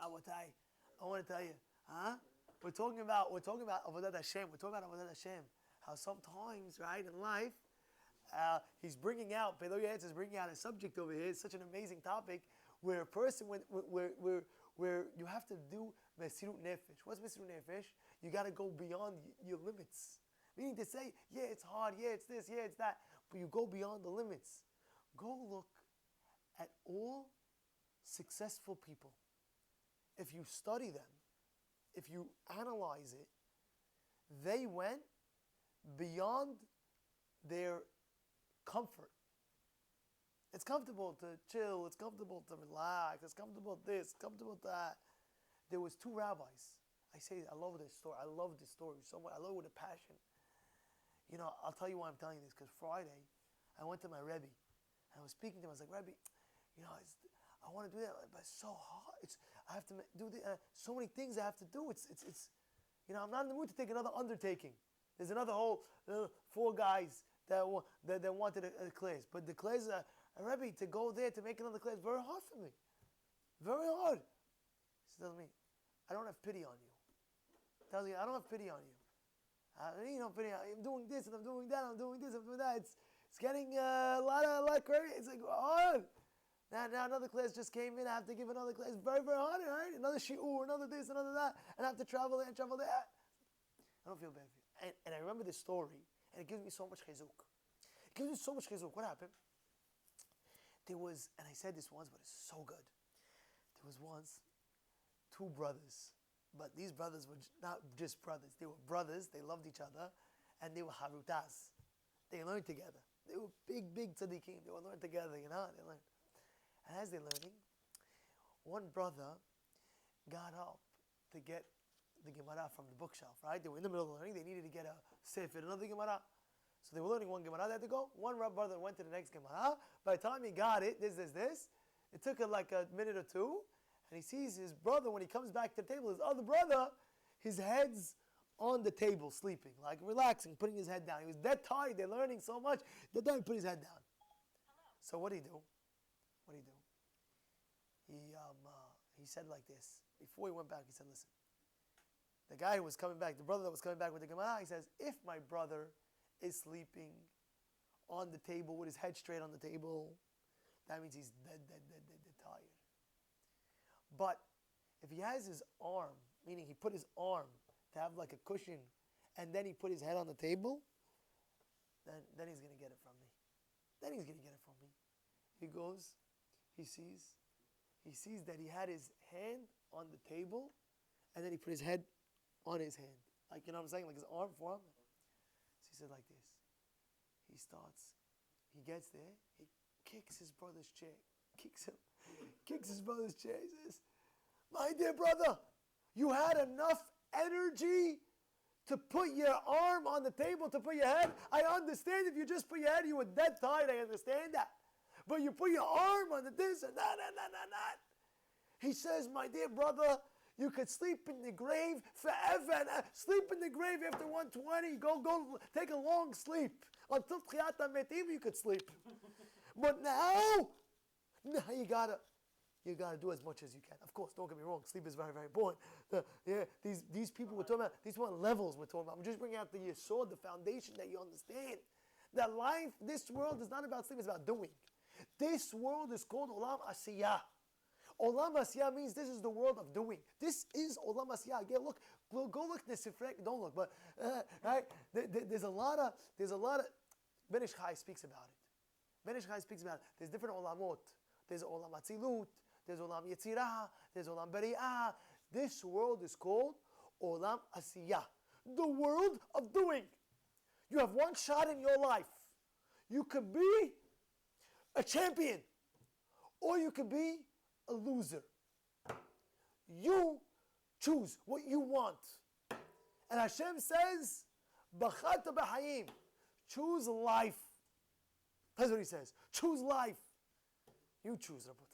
I want to tell you, huh? We're talking about Avodat Hashem. We're talking about Avodat Hashem. How sometimes, right, in life, he's bringing out, Pedro Yates is bringing out a subject over here. It's such an amazing topic where a person, where you have to do Mesirut Nefesh. What's Mesirut Nefesh? You got to go beyond your limits. Meaning to say, yeah, it's hard, yeah, it's this, yeah, it's that, but you go beyond the limits. Go look at all successful people. If you study them, if you analyze it, they went beyond their comfort. It's comfortable to chill, it's comfortable to relax, it's comfortable this, it's comfortable that. There was two rabbis. I love this story. I love this story so much. I love it with a passion. You know, I'll tell you why I'm telling you this, because Friday, I went to my Rebbe, and I was speaking to him. I was like, Rebbe, you know, I want to do that, but it's so hard. I have to do so many things I have to do. It's you know, I'm not in the mood to take another undertaking. There's another whole 4 guys that wanted a class, but the class, Rebbe, to go there to make another class, very hard for me, very hard. He tells me, I don't have pity on you. Tells me, I don't have pity on you. You know, pity. I'm doing this and I'm doing that. I'm doing this. I'm doing that. It's getting a lot crazy. It's like hard. Now another class just came in. I have to give another class. Very, very hard, right? Another shiur, another this, another that, and I have to travel there and travel there. I don't feel bad for you. And I remember this story, and it gives me so much chizuk. It gives me so much chizuk. What happened? There was, and I said this once, but it's so good. There was once 2 brothers. But these brothers were not just brothers. They were brothers. They loved each other. And they were harutas. They learned together. They were big tzaddikim. They were learning together, you know. They learned. And as they're learning, one brother got up to get the Gemara from the bookshelf, right? They were in the middle of learning. They needed to get a sefer, another Gemara. So they were learning one Gemara. They had to go. One brother went to the next Gemara. By the time he got it, this. It took like a minute or two. And he sees his brother, when he comes back to the table, his other brother, his head's on the table, sleeping, like relaxing, putting his head down. He was dead tired, they're learning so much, he put his head down. Hello. So what did he do? He said like this. Before he went back, he said, listen, the guy who was coming back, the brother that was coming back with the Gemara, he says, if my brother is sleeping on the table with his head straight on the table, that means he's dead tired. But if he has his arm, meaning he put his arm to have like a cushion, and then he put his head on the table, then he's going to get it from me. He goes, he sees that he had his hand on the table, and then he put his head on his hand. Like, you know what I'm saying? Like his arm for him. So he said like this. He gets there, he kicks his brother's chair. Kicks his brother's chair. He says, my dear brother, you had enough energy to put your arm on the table, to put your head. I understand if you just put your head, you were dead tired. I understand that. But you put your arm on the this and that. He says, my dear brother, you could sleep in the grave forever. And sleep in the grave after 120. Go take a long sleep. Until Tchiyat HaMetim you could sleep. But now you gotta do as much as you can. Of course, don't get me wrong. Sleep is very, very important. These people we're talking about, these one levels we're talking about. I'm just bringing out the yesod, the foundation that you understand. That life, this world is not about sleep, it's about doing. This world is called Olam Asiyah. Olam Asiyah means this is the world of doing. This is Olam Asiyah. Again, go look Nesifrek. Don't look, but right. There's a lot of. Ben Ish Chai speaks about it. There's different olamot. There's Olam Atzilut, there's Olam Yetzirah, there's Olam Beri'ah. This world is called Olam Asiyah, the world of doing. You have one shot in your life. You could be a champion, or you could be a loser. You choose what you want. And Hashem says, B'chata b'hayim, choose life. That's what He says. Choose life. You choose, Rabbot.